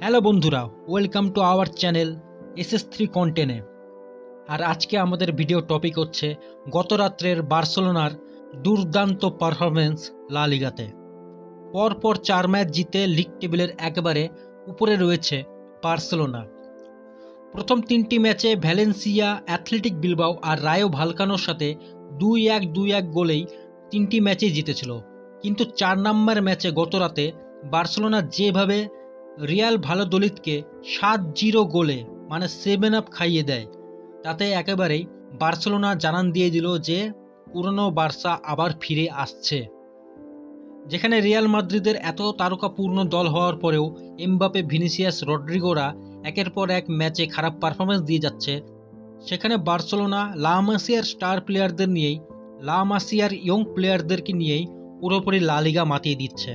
Hello বন্ধুরা, welcome to our channel SS3 কন্টেন্টে। আর আজকে আমাদের ভিডিও টপিক হচ্ছে গত রাত্রের বার্সেলোনার দুর্দান্ত পারফরমেন্স লা লিগাতে। পরপর 4 ম্যাচ জিতে লিগ টেবিলের একেবারে উপরে রয়েছে বার্সেলোনা। প্রথম 3টি ম্যাচে ভ্যালেন্সিয়া, অ্যাথলেটিক বিলবাও আর রায়ো ভালকানোর সাথে 2-1 গোলেই 3টি ম্যাচেই জিতেছিল। কিন্তু 4 নম্বর ম্যাচে গত রাতে বার্সেলোনা যেভাবে রিয়াল ভালোদোলিদকে 7-0 গোলে মানে 7 আপ খাইয়ে দেয়, তাতে একেবারেই বার্সেলোনা জানান দিয়ে দিল যে পুরনো বার্সা আবার ফিরে আসছে। যেখানে রিয়াল মাদ্রিদের এত তারকাপূর্ণ দল হওয়ার পরেও এমবাপে, ভিনিসিয়াস, রড্রিগোরা একের পর এক ম্যাচে খারাপ পারফরমেন্স দিয়ে যাচ্ছে, সেখানে বার্সেলোনা লা মাসিয়ার স্টার প্লেয়ারদের নিয়েই, লা মাসিয়ার ইয়ং প্লেয়ারদেরকে নিয়েই পুরোপুরি লা লিগা মাতিয়ে দিচ্ছে।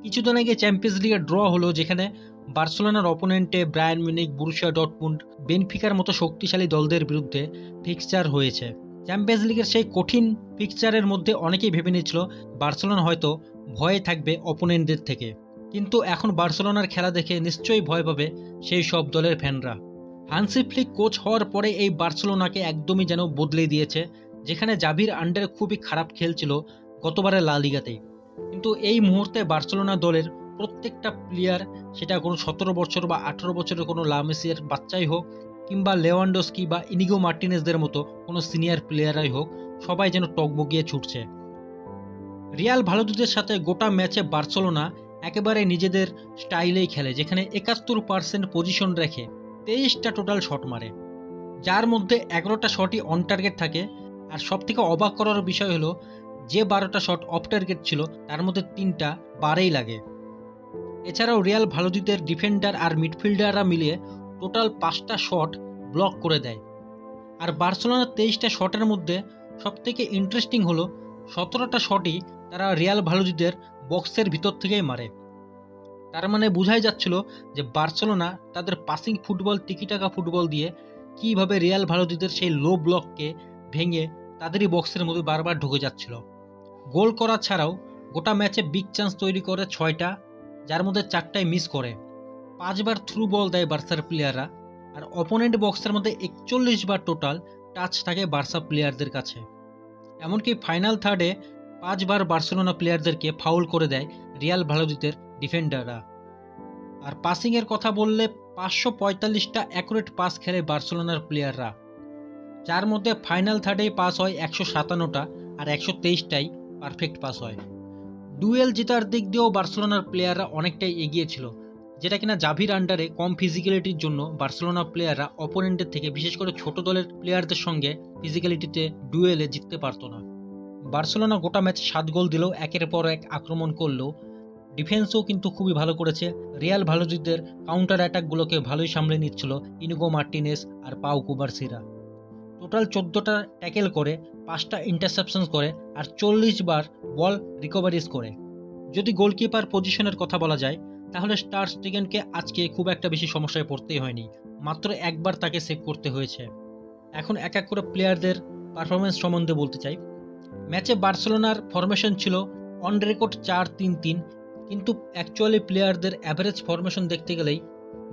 কিছুদিন আগে চ্যাম্পিয়ন্স লিগে ড্র হলো, যেখানে বার্সেলোনার অপোনেন্টে বায়ার্ন মিউনিখ, বরুসিয়া ডর্টমুন্ড, বেনফিকার মতো শক্তিশালী দলদের বিরুদ্ধে ফিক্সচার হয়েছে। চ্যাম্পিয়ন্স লিগের সেই কঠিন ফিক্সচারের মধ্যে অনেকেই ভেবে নিচ্ছিল বার্সেলোনা হয়তো ভয়ে থাকবে অপোনেন্টদের থেকে, কিন্তু এখন বার্সেলোনার খেলা দেখে নিশ্চয়ই ভয় পাবে সেই সব দলের ফ্যানরা। হানসি ফ্লিক কোচ হওয়ার পরে এই বার্সেলোনাকে একদমই যেন বদলে দিয়েছে, যেখানে জাভির আন্ডারে খুবই খারাপ খেলছিল গতবারে লা লিগাতেই। কিন্তু এই মুহূর্তে বার্সেলোনা দলের প্রত্যেকটা প্লেয়ার, সেটা কোনো 17 বছর বা 18 বছরের কোনো লা মেসির বাচ্চাই হোক, কিংবা লেভানডস্কি বা ইনিগো মার্টিনেজদের মতো কোনো সিনিয়র প্লেয়ারাই হোক, সবাই যেন টকবগিয়ে ছুটছে। রিয়াল ভালোদোলিদের সাথে গোটা ম্যাচে বার্সেলোনা একেবারে নিজেদের স্টাইলেই খেলে, যেখানে 71% পজিশন রেখে 23টা টোটাল শট মারে, যার মধ্যে 11টা শটই অন টার্গেট থাকে। আর সব থেকে অবাক করার বিষয় হলো, যে 12টা শট অফ টার্গেট ছিল তার মধ্যে 3টা বারেই লাগে। এছাড়াও রিয়াল ভালোদোলিদের ডিফেন্ডার আর মিডফিল্ডাররা মিলিয়ে টোটাল 5টা শট ব্লক করে দেয়। আর বার্সেলোনার 23টা শটের মধ্যে সবথেকে ইন্টারেস্টিং হলো 17টা শটই তারা রিয়াল ভালোদোলিদের বক্সের ভিতর থেকেই মারে। তার মানে বোঝাই যাচ্ছিল যে বার্সেলোনা তাদের পাসিং ফুটবল, টিকিটাকা ফুটবল দিয়ে কিভাবে রিয়াল ভালোদোলিদের সেই লো ব্লককে ভেঙে তাদেরই বক্সের মধ্যে বারবার ঢুকে যাচ্ছিল। গোল করা ছাড়াও গোটা ম্যাচে বিগ চান্স তৈরি করে 6টা, যার মধ্যে 4টাই মিস করে। 5বার থ্রু বল দেয় বার্সার প্লেয়াররা, আর অপোনেন্ট বক্সের মধ্যে 41বার টোটাল টাচ থাকে বার্সা প্লেয়ারদের কাছে। এমনকি ফাইনাল থার্ডে 5বার বার্সেলোনা প্লেয়ারদেরকে ফাউল করে দেয় রিয়াল ভালোদোলিদের ডিফেন্ডাররা। আর পাসিংয়ের কথা বললে 545টা অ্যাকুরেট পাস খেলে বার্সেলোনার প্লেয়াররা, যার মধ্যে ফাইনাল থার্ডেই পাস হয় 157টা, আর 123টাই পারফেক্ট পাস হয়। ডুয়েল জেতার দিক দিয়েও বার্সেলোনার প্লেয়াররা অনেকটাই এগিয়ে ছিল, যেটা কিনা জাভির আন্ডারে কম ফিজিক্যালিটির জন্য বার্সেলোনা প্লেয়াররা অপোনেন্টের থেকে, বিশেষ করে ছোট দলের প্লেয়ারদের সঙ্গে ফিজিক্যালিটিতে ডুয়েলে জিততে পারতো না। বার্সেলোনা গোটা ম্যাচ 7 গোল দিলেও একের পর এক আক্রমণ করলেও ডিফেন্সও কিন্তু খুবই ভালো করেছে। রিয়াল ভালোদোলিদের কাউন্টার অ্যাটাকগুলোকে ভালোই সামলে নিচ্ছিল ইনিগো মার্টিনেজ আর পাউ কুবারসিরা। টোটাল 14টা ট্যাকেল করে, 5টা ইন্টারসেপশন করে, আর 40 বার বল রিকভারিজ করে। যদি গোলকিপার পজিশনের কথা বলা যায়, তাহলে টার স্টেগেনকে আজকে খুব একটা বেশি সমস্যায় পড়তেই হয়নি, মাত্র একবার তাকে সেভ করতে হয়েছে। এখন এক এক করে প্লেয়ারদের পারফরমেন্স সম্বন্ধে বলতে চাই। ম্যাচে বার্সেলোনার ফরমেশন ছিল অন রেকর্ড 4-3-3, কিন্তু অ্যাকচুয়ালি প্লেয়ারদের অ্যাভারেজ ফরমেশন দেখতে গেলেই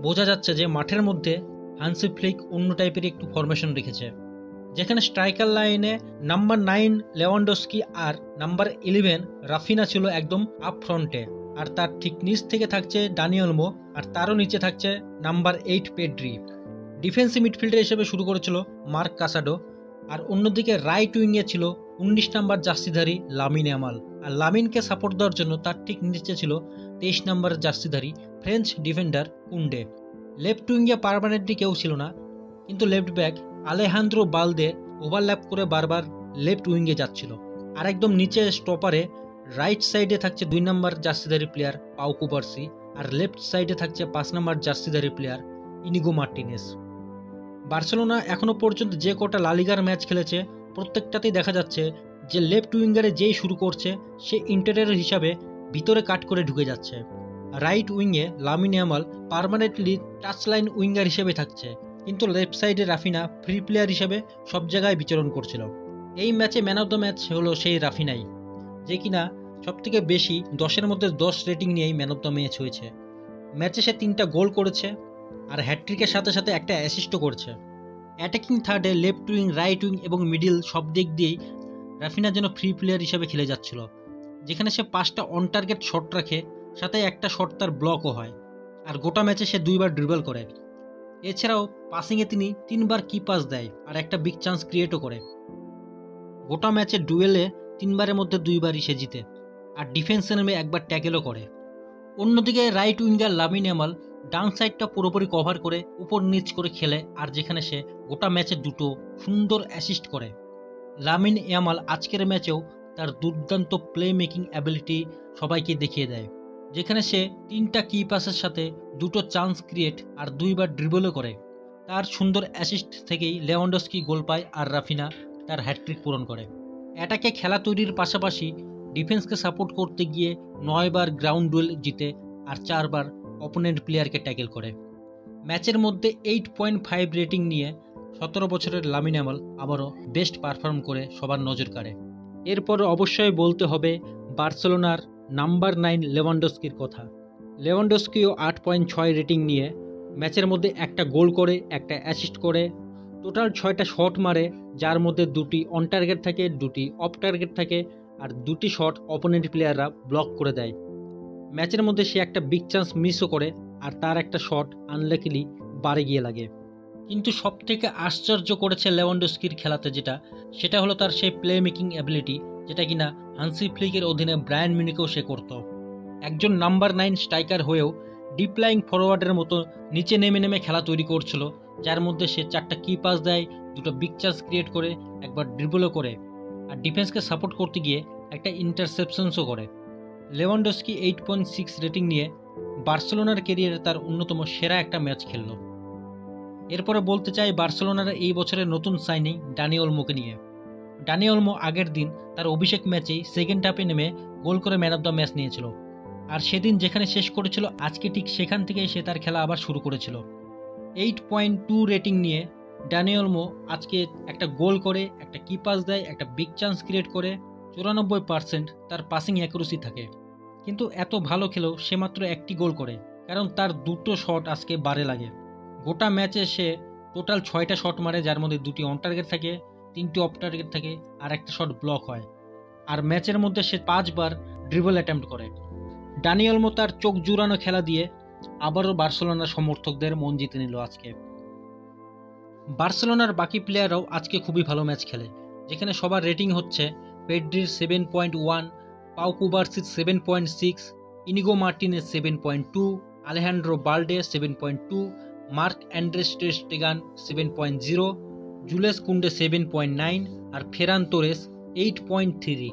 বোঝা যাচ্ছে যে মাঠের মধ্যে হানসি ফ্লিক অন্য টাইপের একটু ফরমেশন রেখেছে, যেখানে স্ট্রাইকার লাইনে নাম্বার 9 লেভানডস্কি আর নাম্বার 11 রাফিনা ছিল একদম আপ ফ্রন্টে, আর তার ঠিক নিচ থেকে থাকছে ডানি ওলমো, আর তারও নিচে থাকছে নাম্বার 8 পেড্রি। ডিফেন্সিভ মিডফিল্ডার হিসেবে শুরু করেছিল মার্ক কাসাডো, আর অন্যদিকে রাইট উইংয়ে ছিল 19 নাম্বার জার্সিধারী লামিন ইয়ামাল, আর লামিনকে সাপোর্ট দেওয়ার জন্য তার ঠিক নিচে ছিল 23 number জার্সিধারী French defender কুন্ডে। Left উইংয়ে permanently কেউ ছিল না, কিন্তু লেফট ব্যাক আলেহান্দ্রো বালদে ওভারল্যাপ করে বারবার লেফট উইংয়ে যাচ্ছিল। আর একদম নিচে স্টপারে রাইট সাইডে থাকছে 2 নাম্বার জার্সিধারী প্লেয়ার পাউ কুবারসি, আর লেফট সাইডে থাকছে 5 নাম্বার জার্সিধারী প্লেয়ার ইনিগো মার্টিনেজ। বার্সেলোনা এখনো পর্যন্ত যে কটা লা লিগার ম্যাচ খেলেছে, প্রত্যেকটাতেই দেখা যাচ্ছে যে লেফট উইঙ্গারে যেই শুরু করছে সে ইন্টেরিয়র হিসাবে ভিতরে কাট করে ঢুকে যাচ্ছে। রাইট উইংয়ে Lamine Yamal permanently touch line winger হিসেবে থাকছে, কিন্তু লেফট সাইডে রাফিনা ফ্রি প্লেয়ার হিসেবে সব জায়গায় বিচরণ করছিল। এই ম্যাচে ম্যান অফ দ্য ম্যাচ হলো সেই রাফিনাই, যে কিনা সবথেকে বেশি 10-এর মধ্যে 10 রেটিং নিয়েই ম্যান অফ দ্য ম্যাচ হয়েছে। ম্যাচে সে 3টা গোল করেছে আর হ্যাটট্রিকের সাথে সাথে একটা অ্যাসিস্টও করেছে। অ্যাটাকিং থার্ডে লেফট উইং, রাইট উইং এবং মিডিল সব দিক দিয়েই রাফিনা যেন ফ্রি প্লেয়ার হিসেবে খেলে যাচ্ছিল, যেখানে সে 5টা অন টার্গেট শট রাখে, সাথে একটা শট তার ব্লকও হয়। আর গোটা ম্যাচে সে 2বার ড্রিবল করে। এছাড়াও পাসিংয়ে তিনি 3বার কি পাস দেয় আর একটা বিগ চান্স ক্রিয়েটও করে। গোটা ম্যাচে ডুয়েলে 3বারের মধ্যে 2বারই সে জিতে, আর ডিফেন্সে নেমে একবার ট্যাকেলও করে। অন্যদিকে রাইট উইঙ্গার লামিন ইয়ামাল ডান সাইডটা পুরোপুরি কভার করে উপর নিচ করে খেলে, আর যেখানে সে গোটা ম্যাচে 2টো সুন্দর অ্যাসিস্ট করে। লামিন ইয়ামাল আজকের ম্যাচেও তার দুর্দান্ত প্লে মেকিং অ্যাবিলিটি সবাইকে দেখিয়ে দেয়, যেখানে সে 3টা কি পাসের সাথে 2টো চান্স ক্রিয়েট আর 2বার ড্রিবলও করে। তার সুন্দর অ্যাসিস্ট থেকেই লেভানডস্কি গোল পায় আর রাফিনা তার হ্যাটট্রিক পূরণ করে। অ্যাটাকে খেলা তৈরির পাশাপাশি ডিফেন্সকে সাপোর্ট করতে গিয়ে 9বার গ্রাউন্ড ডুয়েল জিতে আর 4বার অপোনেন্ট প্লেয়ারকে ট্যাকেল করে। ম্যাচের মধ্যে 8.5 রেটিং নিয়ে 17 বছরের লামিন ইয়ামাল আবারও বেস্ট পারফর্ম করে সবার নজর কাড়ে। এরপর অবশ্যই বলতে হবে বার্সেলোনার নাম্বার 9 লেভানডস্কির কথা। লেভানডস্কিও 8.6 রেটিং নিয়ে ম্যাচের মধ্যে একটা গোল করে, একটা অ্যাসিস্ট করে, টোটাল 6টা শট মারে, যার মধ্যে 2টি অন টার্গেট থাকে, 2টি অফ টার্গেট থাকে, আর 2টি শট অপোনেন্ট প্লেয়াররা ব্লক করে দেয়। ম্যাচের মধ্যে সে একটা বিগ চান্স মিসও করে আর তার একটা শট আনলাকিলি বারে গিয়ে লাগে। কিন্তু সবথেকে আশ্চর্য করেছে লেভানডস্কির খেলাতে সেটা হলো তার সেই প্লে মেকিং অ্যাবিলিটি, যেটা কিনা হান্সি ফ্লিকের অধীনে বায়ার্ন মিউনিখেও সে করত। একজন নাম্বার 9 স্ট্রাইকার হয়েও ডিপ্লাইং ফরওয়ার্ডের মতো নিচে নেমে নেমে খেলা তৈরি করছিল, যার মধ্যে সে 4টা কি পাস দেয়, 2টো বিগ চান্স ক্রিয়েট করে, একবার ড্রিবলও করে, আর ডিফেন্সকে সাপোর্ট করতে গিয়ে একটা ইন্টারসেপশনসও করে। লেভানডস্কি 8.6 রেটিং নিয়ে বার্সেলোনার ক্যারিয়ারে তার অন্যতম সেরা একটা ম্যাচ খেলল। এরপরে বলতে চাই বার্সেলোনার এই বছরের নতুন সাইনিং ডানি ওলমোকে নিয়ে। ডানি ওলমো আগের দিন তার অভিষেক ম্যাচেই সেকেন্ড হাফে নেমে গোল করে ম্যান অফ দ্য ম্যাচ নিয়েছিল, আর সেদিন যেখানে শেষ করেছিল আজকে ঠিক সেখান থেকেই সে তার খেলা আবার শুরু করেছিল। 8.2 রেটিং নিয়ে ডানি ওলমো আজকে একটা গোল করে, একটা কি পাস দেয়, একটা বিগ চান্স ক্রিয়েট করে, 94% তার পাসিং অ্যাকুরেসি থাকে। কিন্তু এত ভালো খেলেও সে মাত্র একটি গোল করে, কারণ তার 2টো শট আজকে বারে লাগে। গোটা ম্যাচে সে টোটাল 6টা শট মারে, যার মধ্যে 2টি অন টার্গেট থাকে, 3টি অফ টার্গেট থাকে, আর একটা শট ব্লক হয়। আর ম্যাচের মধ্যে সে 5বার ড্রিবল অ্যাটেম্প্ট করে। ডানি ওলমো তার চোখ জুড়ানো খেলা দিয়ে আবারও বার্সেলোনার সমর্থকদের মন জিতে নিল আজকে। বার্সেলোনার বাকি প্লেয়াররাও আজকে খুবই ভালো ম্যাচ খেলে, যেখানে সবার রেটিং হচ্ছে পেড্রির 7.1, পাউ কুবার্সির 7.6, ইনিগো মার্টিনের 7.2, আলেহান্ড্রো বাল্ডে 7.2, মার্ক অ্যান্ড্রেস টের স্টেগান 7.0, জুলেস কুন্ডে 7.9 আর ফেরান তোরেস 8.3।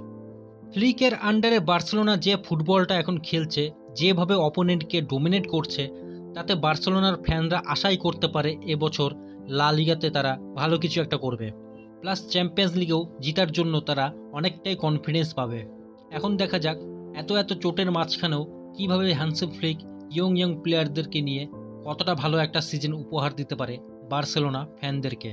ফ্লিকের আন্ডারে বার্সেলোনা যে ফুটবলটা এখন খেলছে, যেভাবে অপোনেন্টকে ডোমিনেট করছে, তাতে বার্সেলোনার ফ্যানরা আশাই করতে পারে এবছর লা লিগাতে তারা ভালো কিছু একটা করবে, প্লাস চ্যাম্পিয়ন্স লিগেও জিতার জন্য তারা অনেকটাই কনফিডেন্স পাবে। এখন দেখা যাক এত চোটের মাঝখানেও কিভাবে হান্সি ফ্লিক ইয়ং প্লেয়ারদেরকে নিয়ে কতটা ভালো একটা সিজন উপহার দিতে পারে বার্সেলোনা ফ্যানদেরকে।